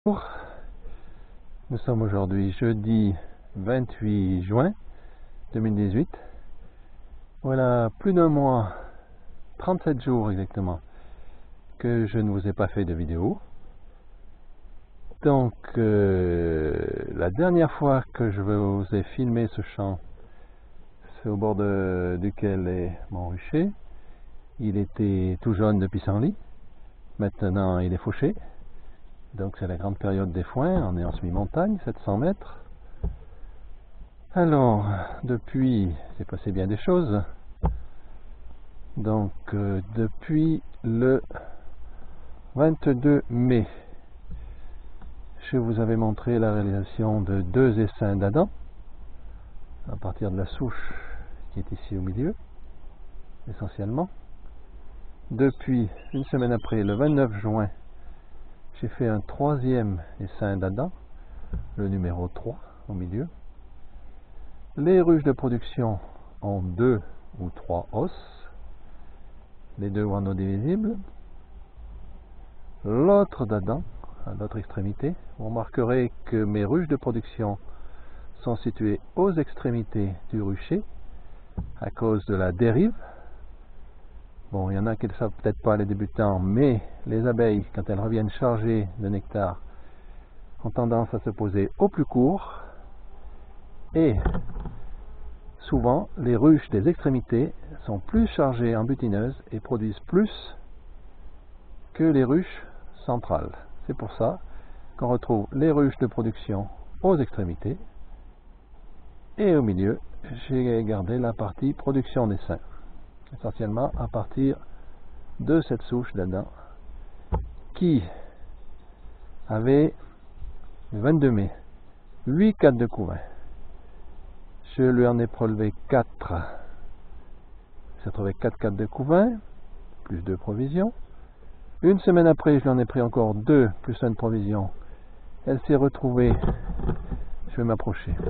Bonjour, nous sommes aujourd'hui jeudi 28 juin 2018. Voilà plus d'un mois, 37 jours exactement, que je ne vous ai pas fait de vidéo. Donc la dernière fois que je vous ai filmé ce champ, c'est au bord duquel est mon rucher. Il était tout jaune de pissenlit, maintenant il est fauché. Donc c'est la grande période des foins, on est en semi-montagne, 700 mètres. Alors, depuis, c'est passé bien des choses. Donc, depuis le 22 mai, je vous avais montré la réalisation de 2 essaims d'Adam, à partir de la souche qui est ici au milieu, essentiellement. Depuis, une semaine après, le 29 juin, j'ai fait un 3e essaim d'Adam, le numéro 3 au milieu. Les ruches de production ont 2 ou 3 os, les 2 guano divisibles. L'autre d'Adam, à l'autre extrémité, vous remarquerez que mes ruches de production sont situées aux extrémités du rucher à cause de la dérive. Bon, il y en a qui ne le savent peut-être pas, les débutants, mais les abeilles, quand elles reviennent chargées de nectar, ont tendance à se poser au plus court, et souvent les ruches des extrémités sont plus chargées en butineuses et produisent plus que les ruches centrales. C'est pour ça qu'on retrouve les ruches de production aux extrémités, et au milieu j'ai gardé la partie production d'essaims, essentiellement à partir de cette souche d'Adam qui avait le 22 mai 8 cadres de couvain. Je lui en ai prélevé 4. J'ai retrouvé 4 cadres de couvain plus 2 provisions. Une semaine après, je lui en ai pris encore 2 plus 1 provision. Elle s'est retrouvée, je vais m'approcher,